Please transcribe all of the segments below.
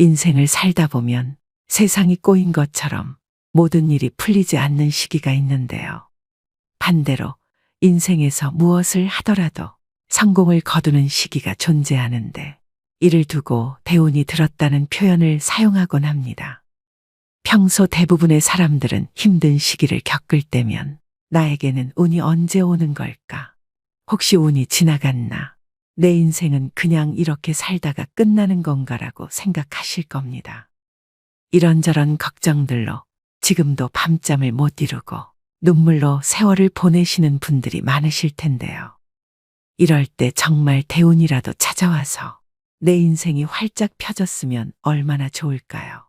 인생을 살다 보면 세상이 꼬인 것처럼 모든 일이 풀리지 않는 시기가 있는데요. 반대로 인생에서 무엇을 하더라도 성공을 거두는 시기가 존재하는데 이를 두고 대운이 들었다는 표현을 사용하곤 합니다. 평소 대부분의 사람들은 힘든 시기를 겪을 때면 나에게는 운이 언제 오는 걸까? 혹시 운이 지나갔나? 내 인생은 그냥 이렇게 살다가 끝나는 건가라고 생각하실 겁니다. 이런저런 걱정들로 지금도 밤잠을 못 이루고 눈물로 세월을 보내시는 분들이 많으실 텐데요. 이럴 때 정말 대운이라도 찾아와서 내 인생이 활짝 펴졌으면 얼마나 좋을까요?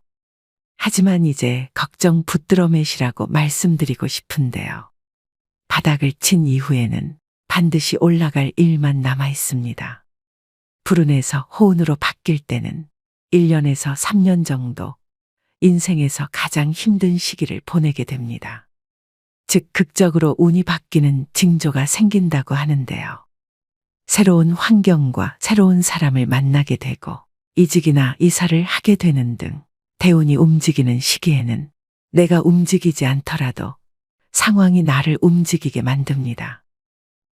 하지만 이제 걱정 붙들어 매시라고 말씀드리고 싶은데요. 바닥을 친 이후에는 반드시 올라갈 일만 남아 있습니다. 불운에서 호운으로 바뀔 때는 1년에서 3년 정도 인생에서 가장 힘든 시기를 보내게 됩니다. 즉 극적으로 운이 바뀌는 징조가 생긴다고 하는데요. 새로운 환경과 새로운 사람을 만나게 되고 이직이나 이사를 하게 되는 등 대운이 움직이는 시기에는 내가 움직이지 않더라도 상황이 나를 움직이게 만듭니다.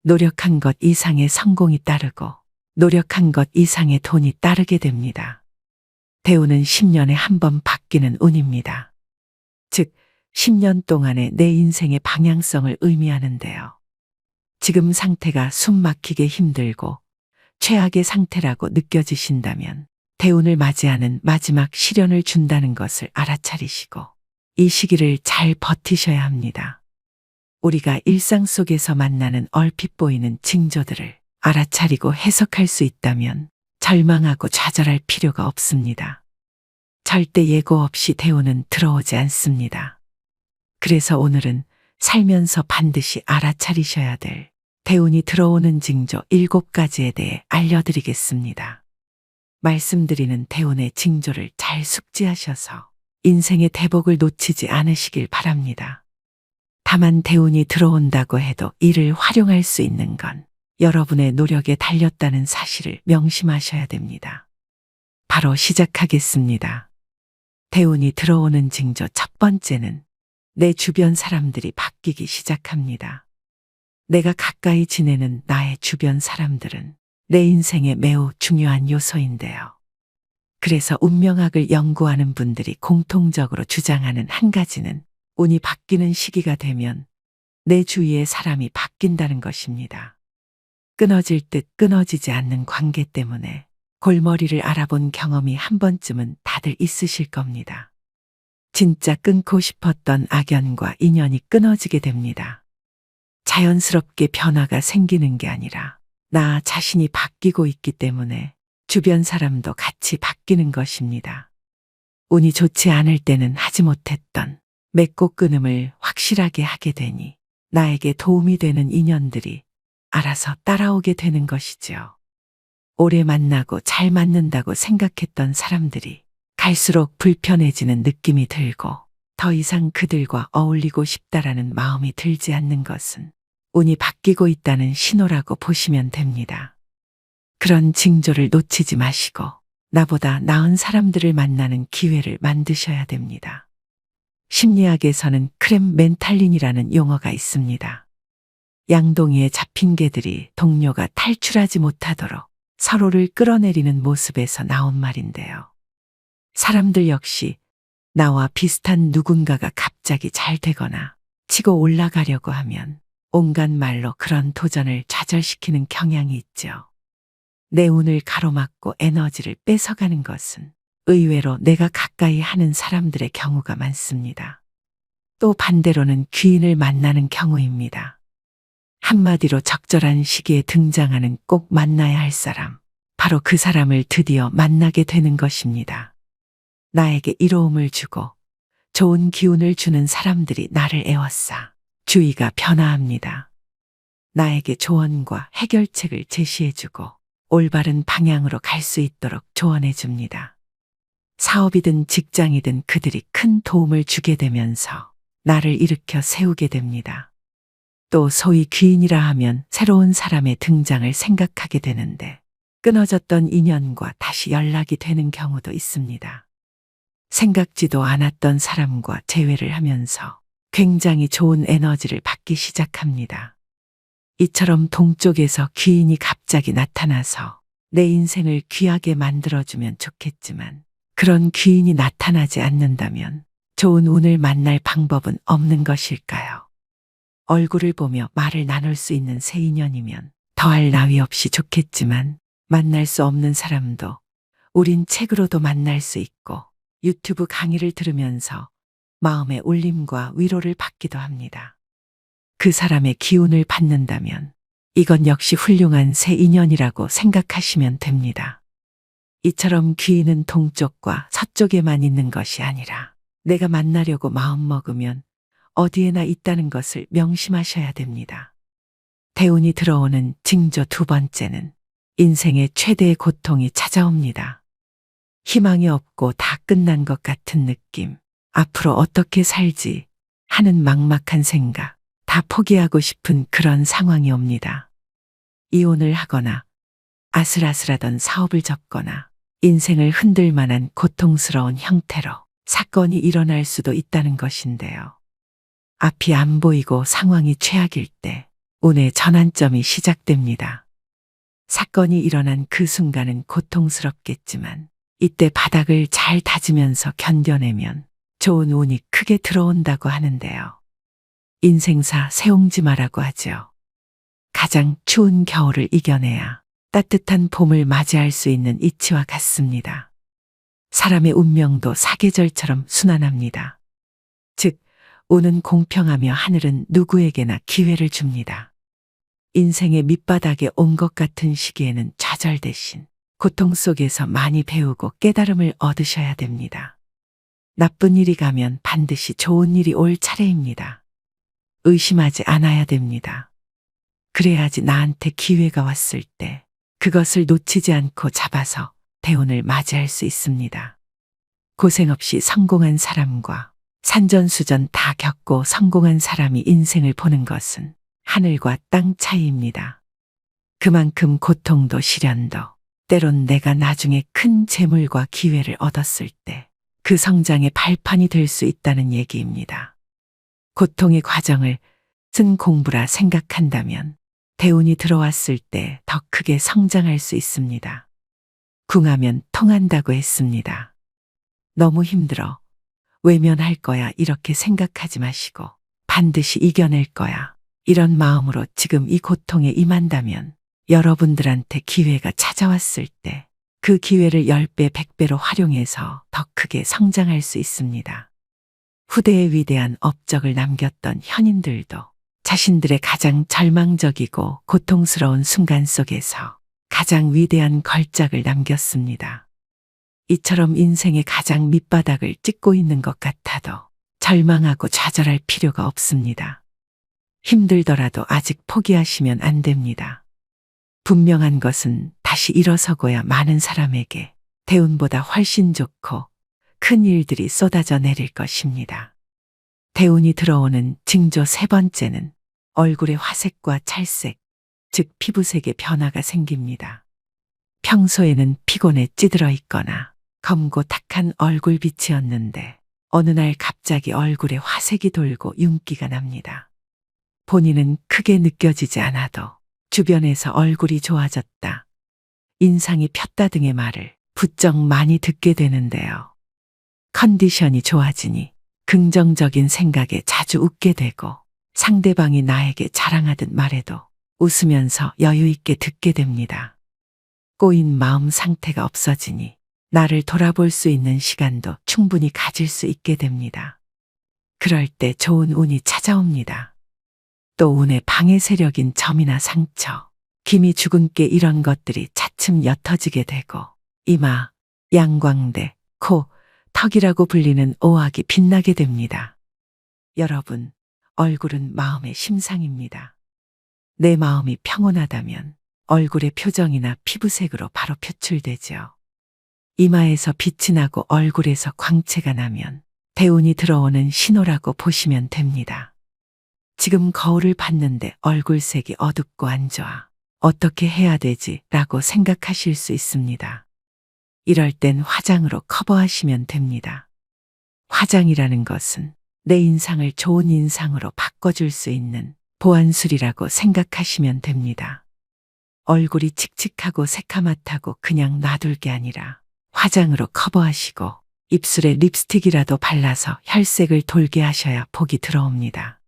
노력한 것 이상의 성공이 따르고 노력한 것 이상의 돈이 따르게 됩니다. 대운은 10년에 한 번 바뀌는 운입니다. 즉 10년 동안의 내 인생의 방향성을 의미하는데요. 지금 상태가 숨 막히게 힘들고 최악의 상태라고 느껴지신다면 대운을 맞이하는 마지막 시련을 준다는 것을 알아차리시고 이 시기를 잘 버티셔야 합니다. 우리가 일상 속에서 만나는 얼핏 보이는 징조들을 알아차리고 해석할 수 있다면 절망하고 좌절할 필요가 없습니다. 절대 예고 없이 대운은 들어오지 않습니다. 그래서 오늘은 살면서 반드시 알아차리셔야 될 대운이 들어오는 징조 7가지에 대해 알려드리겠습니다. 말씀드리는 대운의 징조를 잘 숙지하셔서 인생의 대복을 놓치지 않으시길 바랍니다. 다만 대운이 들어온다고 해도 이를 활용할 수 있는 건 여러분의 노력에 달렸다는 사실을 명심하셔야 됩니다. 바로 시작하겠습니다. 대운이 들어오는 징조 첫 번째는 내 주변 사람들이 바뀌기 시작합니다. 내가 가까이 지내는 나의 주변 사람들은 내 인생에 매우 중요한 요소인데요. 그래서 운명학을 연구하는 분들이 공통적으로 주장하는 한 가지는 운이 바뀌는 시기가 되면 내 주위의 사람이 바뀐다는 것입니다. 끊어질 듯 끊어지지 않는 관계 때문에 골머리를 알아본 경험이 한 번쯤은 다들 있으실 겁니다. 진짜 끊고 싶었던 악연과 인연이 끊어지게 됩니다. 자연스럽게 변화가 생기는 게 아니라 나 자신이 바뀌고 있기 때문에 주변 사람도 같이 바뀌는 것입니다. 운이 좋지 않을 때는 하지 못했던 맺고 끊음을 확실하게 하게 되니 나에게 도움이 되는 인연들이 알아서 따라오게 되는 것이지요. 오래 만나고 잘 맞는다고 생각했던 사람들이 갈수록 불편해지는 느낌이 들고 더 이상 그들과 어울리고 싶다라는 마음이 들지 않는 것은 운이 바뀌고 있다는 신호라고 보시면 됩니다. 그런 징조를 놓치지 마시고 나보다 나은 사람들을 만나는 기회를 만드셔야 됩니다. 심리학에서는 크렘 멘탈린이라는 용어가 있습니다. 양동이에 잡힌 개들이 동료가 탈출하지 못하도록 서로를 끌어내리는 모습에서 나온 말인데요. 사람들 역시 나와 비슷한 누군가가 갑자기 잘 되거나 치고 올라가려고 하면 온갖 말로 그런 도전을 좌절시키는 경향이 있죠. 내 운을 가로막고 에너지를 뺏어가는 것은 의외로 내가 가까이 하는 사람들의 경우가 많습니다. 또 반대로는 귀인을 만나는 경우입니다. 한마디로 적절한 시기에 등장하는 꼭 만나야 할 사람, 바로 그 사람을 드디어 만나게 되는 것입니다. 나에게 이로움을 주고 좋은 기운을 주는 사람들이 나를 에워싸 주위가 변화합니다. 나에게 조언과 해결책을 제시해주고 올바른 방향으로 갈 수 있도록 조언해줍니다. 사업이든 직장이든 그들이 큰 도움을 주게 되면서 나를 일으켜 세우게 됩니다. 또 소위 귀인이라 하면 새로운 사람의 등장을 생각하게 되는데 끊어졌던 인연과 다시 연락이 되는 경우도 있습니다. 생각지도 않았던 사람과 재회를 하면서 굉장히 좋은 에너지를 받기 시작합니다. 이처럼 동쪽에서 귀인이 갑자기 나타나서 내 인생을 귀하게 만들어주면 좋겠지만 그런 귀인이 나타나지 않는다면 좋은 운을 만날 방법은 없는 것일까요? 얼굴을 보며 말을 나눌 수 있는 새 인연이면 더할 나위 없이 좋겠지만 만날 수 없는 사람도 우린 책으로도 만날 수 있고 유튜브 강의를 들으면서 마음의 울림과 위로를 받기도 합니다. 그 사람의 기운을 받는다면 이건 역시 훌륭한 새 인연이라고 생각하시면 됩니다. 이처럼 귀인은 동쪽과 서쪽에만 있는 것이 아니라 내가 만나려고 마음먹으면 어디에나 있다는 것을 명심하셔야 됩니다. 대운이 들어오는 징조 두 번째는 인생의 최대의 고통이 찾아옵니다. 희망이 없고 다 끝난 것 같은 느낌, 앞으로 어떻게 살지 하는 막막한 생각, 다 포기하고 싶은 그런 상황이 옵니다. 이혼을 하거나 아슬아슬하던 사업을 접거나 인생을 흔들 만한 고통스러운 형태로 사건이 일어날 수도 있다는 것인데요. 앞이 안 보이고 상황이 최악일 때 운의 전환점이 시작됩니다. 사건이 일어난 그 순간은 고통스럽겠지만 이때 바닥을 잘 다지면서 견뎌내면 좋은 운이 크게 들어온다고 하는데요. 인생사 세옹지마라고 하죠. 가장 추운 겨울을 이겨내야 따뜻한 봄을 맞이할 수 있는 이치와 같습니다. 사람의 운명도 사계절처럼 순환합니다. 즉, 운은 공평하며 하늘은 누구에게나 기회를 줍니다. 인생의 밑바닥에 온 것 같은 시기에는 좌절 대신 고통 속에서 많이 배우고 깨달음을 얻으셔야 됩니다. 나쁜 일이 가면 반드시 좋은 일이 올 차례입니다. 의심하지 않아야 됩니다. 그래야지 나한테 기회가 왔을 때 그것을 놓치지 않고 잡아서 대운을 맞이할 수 있습니다. 고생 없이 성공한 사람과 산전수전 다 겪고 성공한 사람이 인생을 보는 것은 하늘과 땅 차이입니다. 그만큼 고통도 시련도 때론 내가 나중에 큰 재물과 기회를 얻었을 때 그 성장의 발판이 될 수 있다는 얘기입니다. 고통의 과정을 쓴 공부라 생각한다면 대운이 들어왔을 때 더 크게 성장할 수 있습니다. 궁하면 통한다고 했습니다. 너무 힘들어. 외면할 거야 이렇게 생각하지 마시고 반드시 이겨낼 거야. 이런 마음으로 지금 이 고통에 임한다면 여러분들한테 기회가 찾아왔을 때 그 기회를 10배, 100배로 활용해서 더 크게 성장할 수 있습니다. 후대에 위대한 업적을 남겼던 현인들도 자신들의 가장 절망적이고 고통스러운 순간 속에서 가장 위대한 걸작을 남겼습니다. 이처럼 인생의 가장 밑바닥을 찍고 있는 것 같아도 절망하고 좌절할 필요가 없습니다. 힘들더라도 아직 포기하시면 안 됩니다. 분명한 것은 다시 일어서고야 많은 사람에게 대운보다 훨씬 좋고 큰 일들이 쏟아져 내릴 것입니다. 대운이 들어오는 징조 세 번째는 얼굴의 화색과 찰색, 즉 피부색의 변화가 생깁니다. 평소에는 피곤에 찌들어 있거나 검고 탁한 얼굴빛이었는데 어느 날 갑자기 얼굴에 화색이 돌고 윤기가 납니다. 본인은 크게 느껴지지 않아도 주변에서 얼굴이 좋아졌다, 인상이 폈다 등의 말을 부쩍 많이 듣게 되는데요. 컨디션이 좋아지니 긍정적인 생각에 자주 웃게 되고 상대방이 나에게 자랑하듯 말해도 웃으면서 여유 있게 듣게 됩니다. 꼬인 마음 상태가 없어지니 나를 돌아볼 수 있는 시간도 충분히 가질 수 있게 됩니다. 그럴 때 좋은 운이 찾아옵니다. 또 운의 방해 세력인 점이나 상처, 기미 주근깨 이런 것들이 차츰 옅어지게 되고 이마, 양광대, 코, 턱이라고 불리는 오악이 빛나게 됩니다. 여러분, 얼굴은 마음의 심상입니다. 내 마음이 평온하다면 얼굴의 표정이나 피부색으로 바로 표출되죠. 이마에서 빛이 나고 얼굴에서 광채가 나면 대운이 들어오는 신호라고 보시면 됩니다. 지금 거울을 봤는데 얼굴색이 어둡고 안 좋아. 어떻게 해야 되지? 라고 생각하실 수 있습니다. 이럴 땐 화장으로 커버하시면 됩니다. 화장이라는 것은 내 인상을 좋은 인상으로 바꿔줄 수 있는 보안술이라고 생각하시면 됩니다. 얼굴이 칙칙하고 새카맣다고 그냥 놔둘 게 아니라 화장으로 커버하시고 입술에 립스틱이라도 발라서 혈색을 돌게 하셔야 복이 들어옵니다.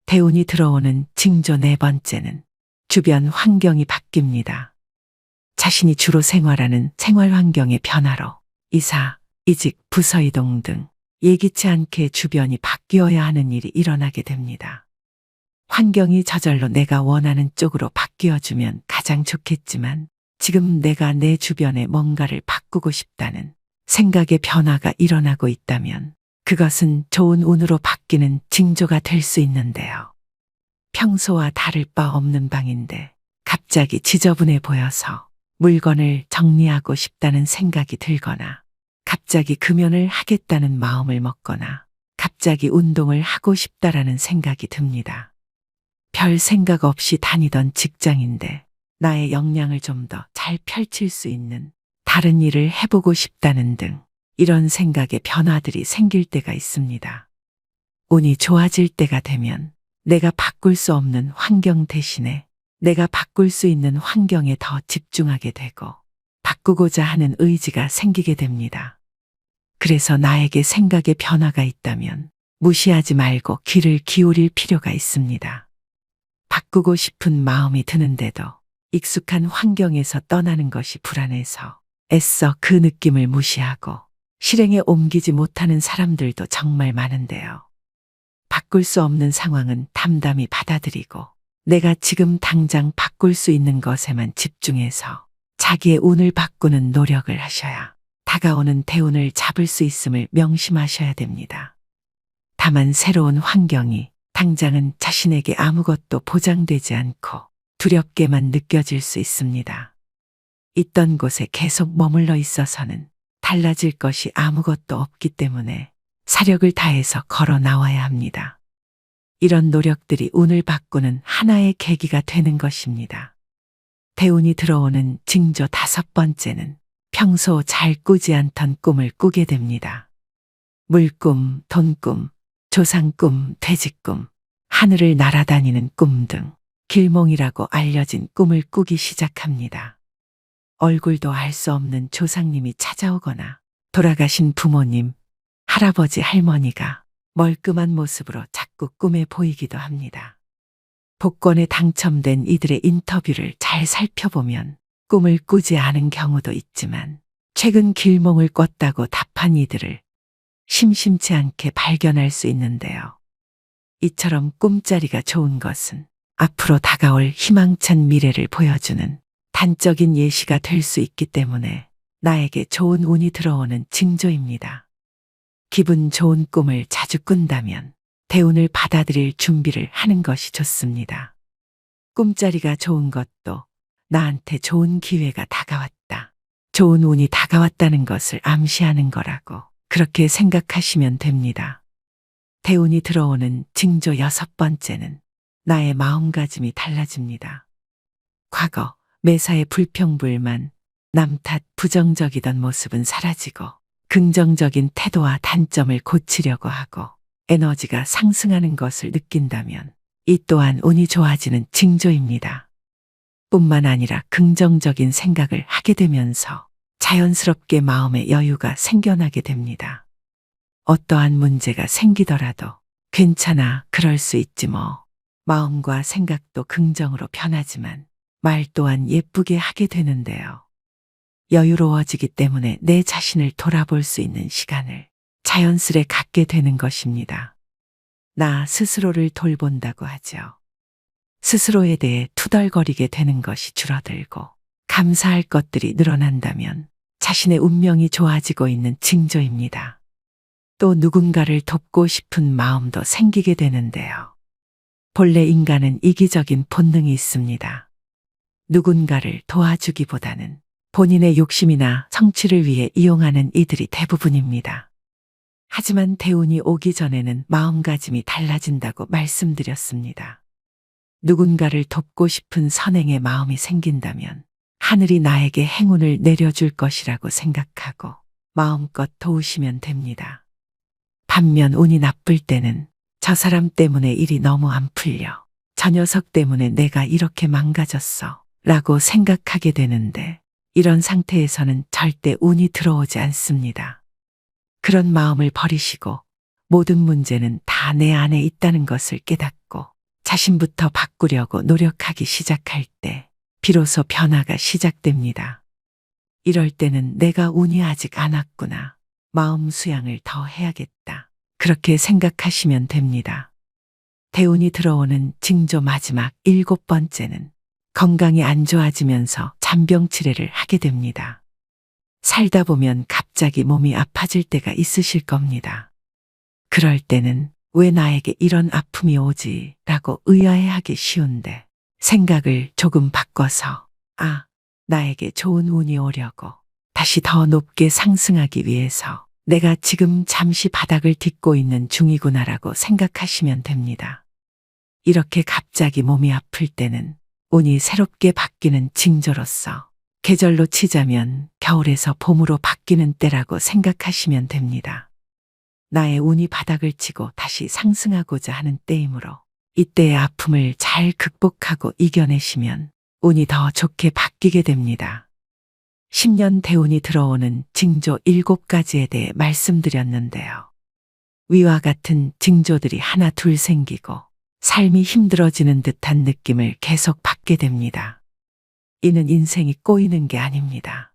대운이 들어오는 징조 네 번째는 주변 환경이 바뀝니다. 자신이 주로 생활하는 생활 환경의 변화로 이사, 이직, 부서 이동 등 예기치 않게 주변이 바뀌어야 하는 일이 일어나게 됩니다. 환경이 저절로 내가 원하는 쪽으로 바뀌어주면 가장 좋겠지만 지금 내가 내 주변에 뭔가를 바꾸고 싶다는 생각의 변화가 일어나고 있다면 그것은 좋은 운으로 바뀌는 징조가 될 수 있는데요. 평소와 다를 바 없는 방인데 갑자기 지저분해 보여서 물건을 정리하고 싶다는 생각이 들거나 갑자기 금연을 하겠다는 마음을 먹거나 갑자기 운동을 하고 싶다라는 생각이 듭니다. 별 생각 없이 다니던 직장인데 나의 역량을 좀 더 잘 펼칠 수 있는 다른 일을 해보고 싶다는 등 이런 생각의 변화들이 생길 때가 있습니다. 운이 좋아질 때가 되면 내가 바꿀 수 없는 환경 대신에 내가 바꿀 수 있는 환경에 더 집중하게 되고 바꾸고자 하는 의지가 생기게 됩니다. 그래서 나에게 생각의 변화가 있다면 무시하지 말고 귀를 기울일 필요가 있습니다. 바꾸고 싶은 마음이 드는데도 익숙한 환경에서 떠나는 것이 불안해서 애써 그 느낌을 무시하고 실행에 옮기지 못하는 사람들도 정말 많은데요. 바꿀 수 없는 상황은 담담히 받아들이고 내가 지금 당장 바꿀 수 있는 것에만 집중해서 자기의 운을 바꾸는 노력을 하셔야 다가오는 대운을 잡을 수 있음을 명심하셔야 됩니다. 다만 새로운 환경이 당장은 자신에게 아무것도 보장되지 않고 두렵게만 느껴질 수 있습니다. 있던 곳에 계속 머물러 있어서는 달라질 것이 아무것도 없기 때문에 사력을 다해서 걸어 나와야 합니다. 이런 노력들이 운을 바꾸는 하나의 계기가 되는 것입니다. 대운이 들어오는 징조 다섯 번째는 평소 잘 꾸지 않던 꿈을 꾸게 됩니다. 물꿈, 돈꿈, 조상꿈, 돼지꿈, 하늘을 날아다니는 꿈 등 길몽이라고 알려진 꿈을 꾸기 시작합니다. 얼굴도 알 수 없는 조상님이 찾아오거나 돌아가신 부모님, 할아버지, 할머니가 멀끔한 모습으로 자꾸 꿈에 보이기도 합니다. 복권에 당첨된 이들의 인터뷰를 잘 살펴보면 꿈을 꾸지 않은 경우도 있지만 최근 길몽을 꿨다고 답한 이들을 심심치 않게 발견할 수 있는데요. 이처럼 꿈자리가 좋은 것은 앞으로 다가올 희망찬 미래를 보여주는 단적인 예시가 될 수 있기 때문에 나에게 좋은 운이 들어오는 징조입니다. 기분 좋은 꿈을 자주 꾼다면 대운을 받아들일 준비를 하는 것이 좋습니다. 꿈자리가 좋은 것도 나한테 좋은 기회가 다가왔다, 좋은 운이 다가왔다는 것을 암시하는 거라고 그렇게 생각하시면 됩니다. 대운이 들어오는 징조 여섯 번째는 나의 마음가짐이 달라집니다. 과거 매사에 불평불만, 남 탓, 부정적이던 모습은 사라지고 긍정적인 태도와 단점을 고치려고 하고 에너지가 상승하는 것을 느낀다면 이 또한 운이 좋아지는 징조입니다. 뿐만 아니라 긍정적인 생각을 하게 되면서 자연스럽게 마음의 여유가 생겨나게 됩니다. 어떠한 문제가 생기더라도 괜찮아, 그럴 수 있지 뭐. 마음과 생각도 긍정으로 변하지만 말 또한 예쁘게 하게 되는데요. 여유로워지기 때문에 내 자신을 돌아볼 수 있는 시간을 자연스레 갖게 되는 것입니다. 나 스스로를 돌본다고 하죠. 스스로에 대해 투덜거리게 되는 것이 줄어들고 감사할 것들이 늘어난다면 자신의 운명이 좋아지고 있는 징조입니다. 또 누군가를 돕고 싶은 마음도 생기게 되는데요. 본래 인간은 이기적인 본능이 있습니다. 누군가를 도와주기보다는 본인의 욕심이나 성취를 위해 이용하는 이들이 대부분입니다. 하지만 대운이 오기 전에는 마음가짐이 달라진다고 말씀드렸습니다. 누군가를 돕고 싶은 선행의 마음이 생긴다면 하늘이 나에게 행운을 내려줄 것이라고 생각하고 마음껏 도우시면 됩니다. 반면 운이 나쁠 때는 저 사람 때문에 일이 너무 안 풀려. 저 녀석 때문에 내가 이렇게 망가졌어. 라고 생각하게 되는데 이런 상태에서는 절대 운이 들어오지 않습니다. 그런 마음을 버리시고 모든 문제는 다 내 안에 있다는 것을 깨닫고 자신부터 바꾸려고 노력하기 시작할 때 비로소 변화가 시작됩니다. 이럴 때는 내가 운이 아직 안 왔구나. 마음 수양을 더 해야겠다. 그렇게 생각하시면 됩니다. 대운이 들어오는 징조 마지막 7번째는 건강이 안 좋아지면서 잔병치레를 하게 됩니다. 살다 보면 갑자기 몸이 아파질 때가 있으실 겁니다. 그럴 때는 왜 나에게 이런 아픔이 오지? 라고 의아해하기 쉬운데 생각을 조금 바꿔서 나에게 좋은 운이 오려고 다시 더 높게 상승하기 위해서 내가 지금 잠시 바닥을 딛고 있는 중이구나라고 생각하시면 됩니다. 이렇게 갑자기 몸이 아플 때는 운이 새롭게 바뀌는 징조로서 계절로 치자면 겨울에서 봄으로 바뀌는 때라고 생각하시면 됩니다. 나의 운이 바닥을 치고 다시 상승하고자 하는 때이므로 이때의 아픔을 잘 극복하고 이겨내시면 운이 더 좋게 바뀌게 됩니다. 10년 대운이 들어오는 징조 7가지에 대해 말씀드렸는데요. 위와 같은 징조들이 하나 둘 생기고 삶이 힘들어지는 듯한 느낌을 계속 받게 됩니다. 이는 인생이 꼬이는 게 아닙니다.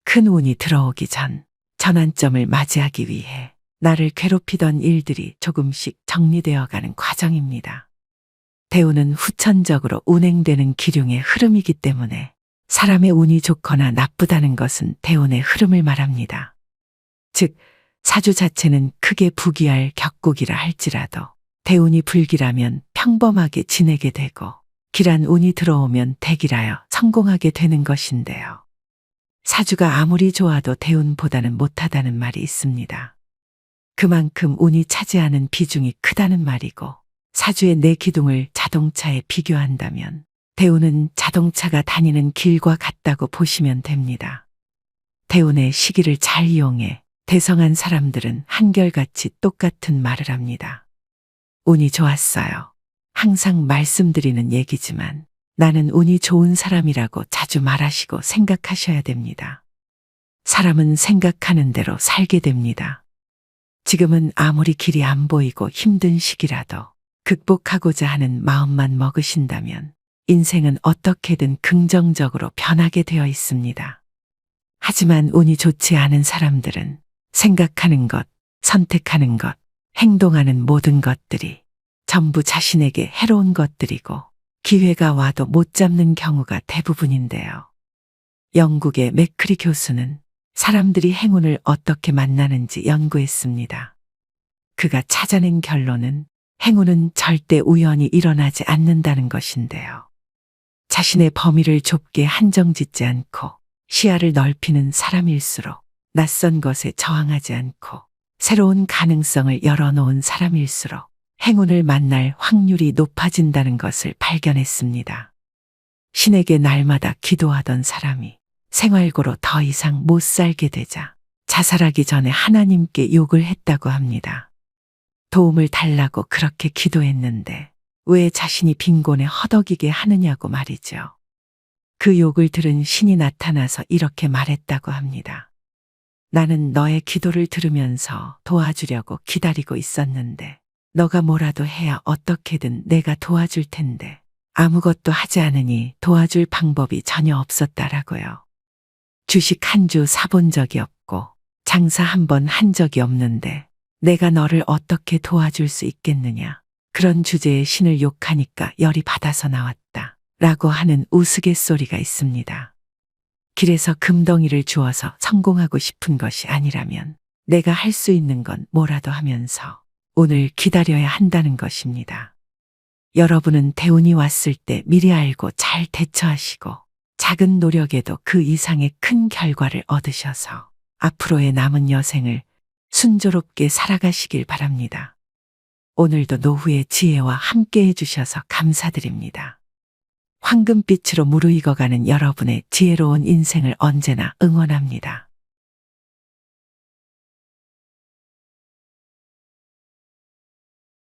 큰 운이 들어오기 전 전환점을 맞이하기 위해 나를 괴롭히던 일들이 조금씩 정리되어 가는 과정입니다. 대운은 후천적으로 운행되는 기륭의 흐름이기 때문에 사람의 운이 좋거나 나쁘다는 것은 대운의 흐름을 말합니다. 즉, 사주 자체는 크게 부귀할 격국이라 할지라도 대운이 불길하면 평범하게 지내게 되고 길한 운이 들어오면 대길하여 성공하게 되는 것인데요. 사주가 아무리 좋아도 대운보다는 못하다는 말이 있습니다. 그만큼 운이 차지하는 비중이 크다는 말이고 사주의 내 기둥을 자동차에 비교한다면 대운은 자동차가 다니는 길과 같다고 보시면 됩니다. 대운의 시기를 잘 이용해 대성한 사람들은 한결같이 똑같은 말을 합니다. 운이 좋았어요. 항상 말씀드리는 얘기지만 나는 운이 좋은 사람이라고 자주 말하시고 생각하셔야 됩니다. 사람은 생각하는 대로 살게 됩니다. 지금은 아무리 길이 안 보이고 힘든 시기라도 극복하고자 하는 마음만 먹으신다면 인생은 어떻게든 긍정적으로 변하게 되어 있습니다. 하지만 운이 좋지 않은 사람들은 생각하는 것, 선택하는 것, 행동하는 모든 것들이 전부 자신에게 해로운 것들이고 기회가 와도 못 잡는 경우가 대부분인데요. 영국의 맥크리 교수는 사람들이 행운을 어떻게 만나는지 연구했습니다. 그가 찾아낸 결론은 행운은 절대 우연히 일어나지 않는다는 것인데요. 자신의 범위를 좁게 한정짓지 않고 시야를 넓히는 사람일수록 낯선 것에 저항하지 않고 새로운 가능성을 열어놓은 사람일수록 행운을 만날 확률이 높아진다는 것을 발견했습니다. 신에게 날마다 기도하던 사람이 생활고로 더 이상 못 살게 되자 자살하기 전에 하나님께 욕을 했다고 합니다. 도움을 달라고 그렇게 기도했는데 왜 자신이 빈곤에 허덕이게 하느냐고 말이죠. 그 욕을 들은 신이 나타나서 이렇게 말했다고 합니다. 나는 너의 기도를 들으면서 도와주려고 기다리고 있었는데 너가 뭐라도 해야 어떻게든 내가 도와줄 텐데 아무것도 하지 않으니 도와줄 방법이 전혀 없었다라고요. 주식 한 주 사본 적이 없고 장사 한 번 한 적이 없는데 내가 너를 어떻게 도와줄 수 있겠느냐. 그런 주제에 신을 욕하니까 열이 받아서 나왔다. 라고 하는 우스갯소리가 있습니다. 길에서 금덩이를 주어서 성공하고 싶은 것이 아니라면 내가 할 수 있는 건 뭐라도 하면서 오늘 기다려야 한다는 것입니다. 여러분은 대운이 왔을 때 미리 알고 잘 대처하시고 작은 노력에도 그 이상의 큰 결과를 얻으셔서 앞으로의 남은 여생을 순조롭게 살아가시길 바랍니다. 오늘도 노후의 지혜와 함께 해주셔서 감사드립니다. 황금빛으로 무르익어가는 여러분의 지혜로운 인생을 언제나 응원합니다.